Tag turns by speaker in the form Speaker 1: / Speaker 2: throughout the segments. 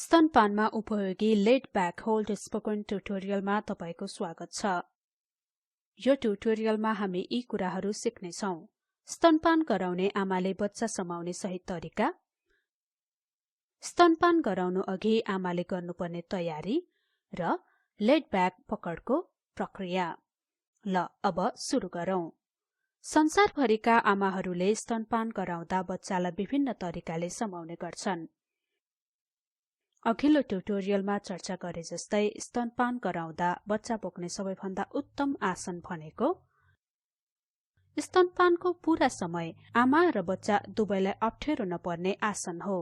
Speaker 1: स्तनपानमा उपयोगी laid back hold spoken ट्युटोरियलमा तपाईको स्वागत छ। यो ट्युटोरियलमा हामी यी कुराहरू सिक्ने छौं। स्तनपान गराउने आमाले बच्चा समाउने सही तरिका, स्तनपान गराउनु अघि आमाले गर्नुपर्ने तयारी र लेट ब्याक पकडको प्रक्रिया। ल अब सुरु गरौं। संसारभरिका आमाहरूले स्तनपान गराउँदा बच्चालाई विभिन्न तरिकाले समाउने गर्छन्। अघिल्लो ट्युटोरियलमा चर्चा गरे जस्तै स्तनपान गराउँदा बच्चा बोक्ने सबैभन्दा उत्तम आसन भनेको स्तनपानको पूरा समय आमा र बच्चा दुवैलाई अप्ठ्यारो नपर्ने आसन हो,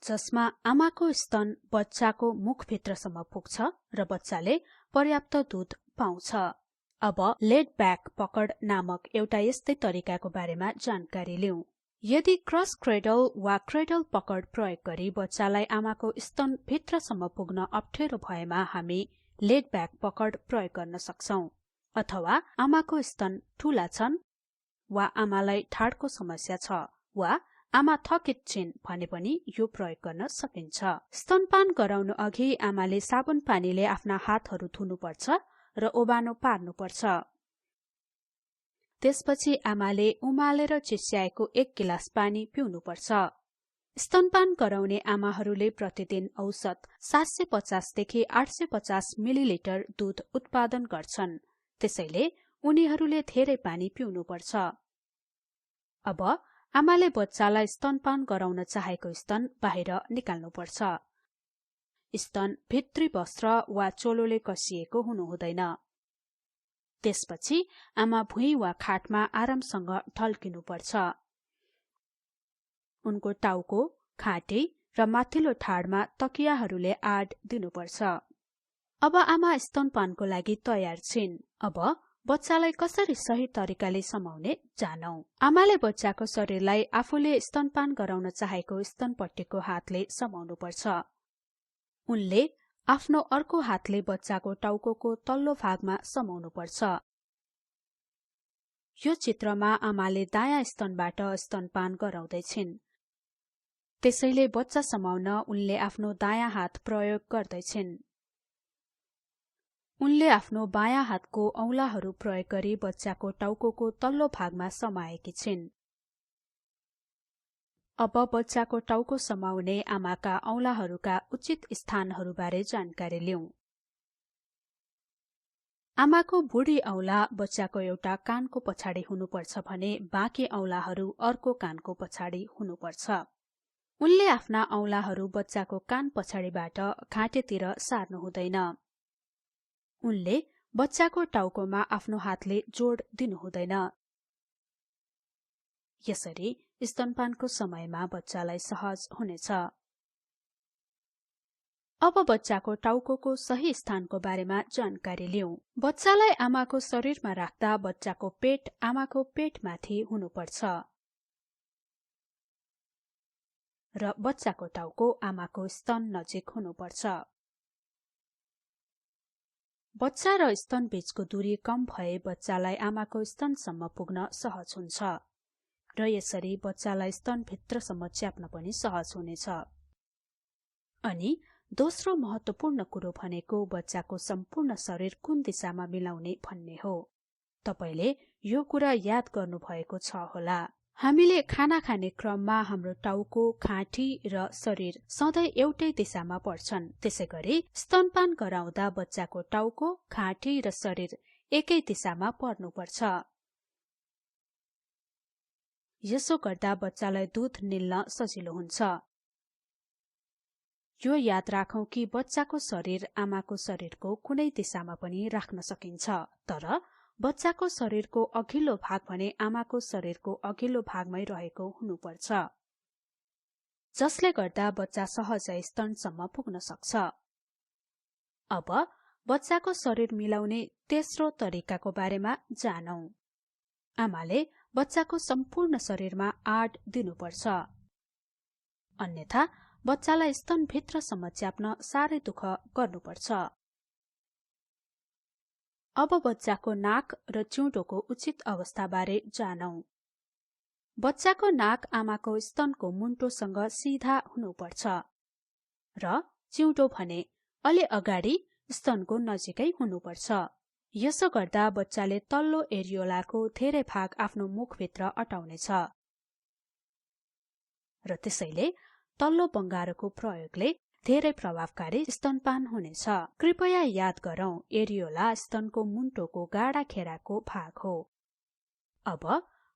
Speaker 1: जसमा आमाको स्तन बच्चाको मुखभित्रसम्म पुग्छ र बच्चाले पर्याप्त दूध पाउँछ। अब लेट ब्याक पकड नामक एउटा यस्तै तरिकाको बारेमा जानकारी लिऊ। यदि क्रस क्रेडल वा क्रेडल पकड प्रयोग गरी बच्चालाई आमाको स्तन भित्रसम्म पुग्न अप्ठ्यारो भएमा हामी लेट ब्याक पकड प्रयोग गर्न सक्छौं। अथवा आमाको स्तन ठूला छन् वा आमालाई ठाडको समस्या छ वा आमा थकित छिन् भने पनि यो प्रयोग गर्न सकिन्छ। स्तनपान गराउनु अघि आमाले साबुन पानीले आफ्ना हातहरू धुनुपर्छ र ओबानो पार्नुपर्छ। त्यसपछि आमाले उमालेर चिस्याएको 1 गिलास पानी पिउनुपर्छ। स्तनपान गराउने आमाहरूले प्रतिदिन औसत 750 देखि 850 मिलिलिटर दूध उत्पादन गर्छन्। त्यसैले उनीहरूले धेरै पानी पिउनुपर्छ। अब आमाले बच्चालाई स्तनपान गराउन चाहेको स्तन बाहिर निकाल्नुपर्छ। स्तन भित्री वस्त्र वा चोलोले कसिएको हुनु हुँदैन। त्यसपछि आमा भुइँ वा खाटमा आरामसँग ढल्किनुपर्छ। उनको टाउको, घाँटी र माथिल्लो ठाडमा तकियाहरूले आड दिनुपर्छ। अब आमा स्तनपानको लागि तयार छिन्। अब बच्चालाई कसरी सही तरिकाले समाउने जानौं। आमाले बच्चाको शरीरलाई आफूले स्तनपान गराउन चाहेको स्तनपट्टिको हातले समाउनुपर्छ। उनले आफ्नो अर्को हातले बच्चाको टाउकोको तल्लो भागमा समाउनुपर्छ। यो चित्रमा आमाले दायाँ स्तनबाट स्तनपान गराउँदैछिन्। त्यसैले बच्चा समाउन उनले आफ्नो दायाँ हात प्रयोग गर्दैछिन्। उनले आफ्नो बायाँ हातको औंलाहरू प्रयोग गरी बच्चाको टाउकोको तल्लो भागमा समाएकी छिन्। अब बच्चाको टाउको समाउने आमाका औंलाहरूका उचित स्थानहरूबारे जानकारी लिऊ। आमाको बुढी औंला बच्चाको एउटा कानको पछाडि हुनुपर्छ भने बाँकी औंलाहरू अर्को कानको पछाडि हुनुपर्छ। उनले आफ्ना औंलाहरू बच्चाको कान पछाडिबाट घाँटीतिर सार्नु हुँदैन। उनले बच्चाको टाउकोमा आफ्नो हातले जोड दिनु हुँदैन। यसरी स्तनपानको समयमा बच्चालाई सहज हुनेछ। अब बच्चाको टाउकोको सही स्थानको बारेमा जानकारी लिऊ। बच्चालाई आमाको शरीरमा राख्दा बच्चाको पेट आमाको पेटमाथि हुनुपर्छ र बच्चाको टाउको आमाको स्तन नजिक हुनुपर्छ। बच्चा र स्तन बीचको दूरी कम भए बच्चालाई आमाको स्तनसम्म पुग्न सहज हुन्छ र यसरी बच्चालाई स्तन भित्रसम्म च्याप्न पनि सहज हुनेछ। अनि दोस्रो महत्वपूर्ण कुरो भनेको बच्चाको सम्पूर्ण शरीर कुन दिशामा मिलाउने भन्ने हो। तपाईले यो कुरा याद गर्नुभएको छ होला। हामीले खाना खाने क्रममा हाम्रो टाउको, घाँटी र शरीर सधैं एउटै दिशामा पर्छन्। त्यसैगरी स्तनपान गराउँदा बच्चाको टाउको, घाँटी र शरीर एकै दिशामा पर्नुपर्छ। यसो गर्दा बच्चालाई दूध निल्न सजिलो हुन्छ। यो याद राखौं कि बच्चाको शरीर आमाको शरीरको कुनै दिशामा पनि राख्न सकिन्छ, तर बच्चाको शरीरको अघिल्लो भाग भने आमाको शरीरको अघिल्लो भागमै रहेको हुनुपर्छ, जसले गर्दा बच्चा सहजै स्तनसम्म पुग्न सक्छ। अब बच्चाको शरीर मिलाउने तेस्रो तरिकाको बारेमा जानौं। आमाले बच्चाको सम्पूर्ण शरीरमा आड दिनुपर्छ, अन्यथा बच्चालाई स्तन भित्रसम्म च्याप्न साह्रै दुःख गर्नुपर्छ। अब बच्चाको नाक र चिउँडोको उचित अवस्थाबारे जानौं। बच्चाको नाक आमाको स्तनको मुन्टोसँग सिधा हुनुपर्छ र चिउँटो भने अलि अगाडि स्तनको नजिकै हुनुपर्छ। यसो गर्दा बच्चाले तल्लो एरियोलाको धेरै भाग आफ्नो मुखभित्र अटाउनेछ र त्यसैले तल्लो बङ्गारोको प्रयोगले धेरै प्रभावकारी स्तनपान हुनेछ। कृपया याद गरौँ, एरियोला स्तनको मुन्टोको गाढा घेराको भाग हो। अब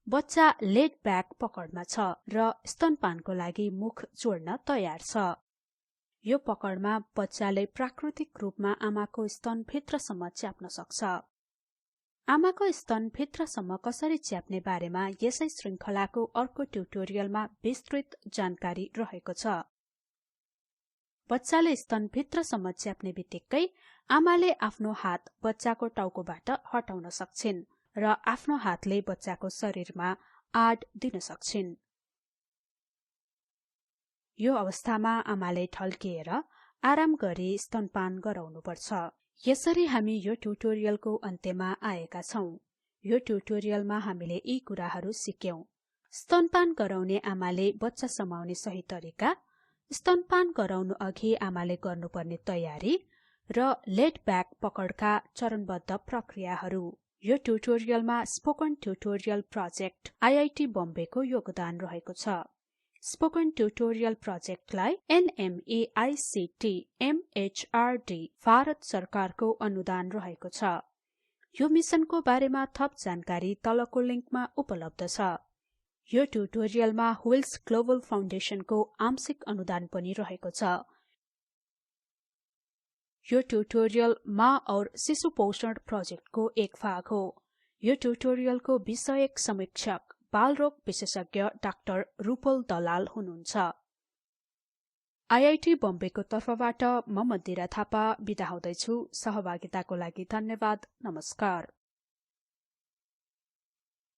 Speaker 1: बच्चा लेड ब्याक पकडमा छ र स्तनपानको लागि मुख जोड्न तयार छ। यो पकडमा बच्चाले प्राकृतिक रूपमा आमाको स्तन भित्रसम्म च्याप्न सक्छ। आमाको स्तन भित्रसम्म कसरी च्याप्ने बारेमा यसै श्रृंखलाको अर्को ट्युटोरियलमा विस्तृत जानकारी रहेको छ। बच्चाले स्तन भित्रसम्म च्याप्ने बित्तिकै आमाले आफ्नो हात बच्चाको टाउकोबाट हटाउन सक्छिन् र आफ्नो हातले बच्चाको शरीरमा आड दिन सक्छिन्। यो अवस्थामा आमाले ढल्किएर आराम गरी स्तनपान गराउनुपर्छ। यसरी हामी यो ट्युटोरियलको अन्त्यमा आएका छौं। यो ट्युटोरियलमा हामीले यी कुराहरू सिक्यौं। स्तनपान गराउने आमाले बच्चा समाउने सही तरिका, स्तनपान गराउनु अघि आमाले गर्नुपर्ने तयारी र लेड ब्याक पकडका चरणबद्ध प्रक्रियाहरू। यो ट्युटोरियलमा स्पोकन ट्युटोरियल प्रोजेक्ट आईआईटी बम्बेको योगदान रहेको छ। स्पोकन ट्युटोरियल प्रोजेक्टलाई NMEICT MHRD भारत सरकारको अनुदान रहेको छ। यो मिशनको बारेमा थप जानकारी तलको लिंकमा उपलब्ध छ। यो ट्युटोरियलमा व्हील्स ग्लोबल फाउन्डेशनको आंशिक अनुदान पनि रहेको छ। यो ट्युटोरियल माँ और शिशु पोषण प्रोजेक्टको एक भाग हो। यो ट्युटोरियलको विषयक समीक्षक बालरोग विशेषज्ञ डाक्टर रूपल दलाल हुनुहुन्छ। आईआईटी बम्बेको तर्फबाट म मन्दिरा थापा बिदा हुँदैछु। सहभागिताको लागि धन्यवाद। नमस्कार।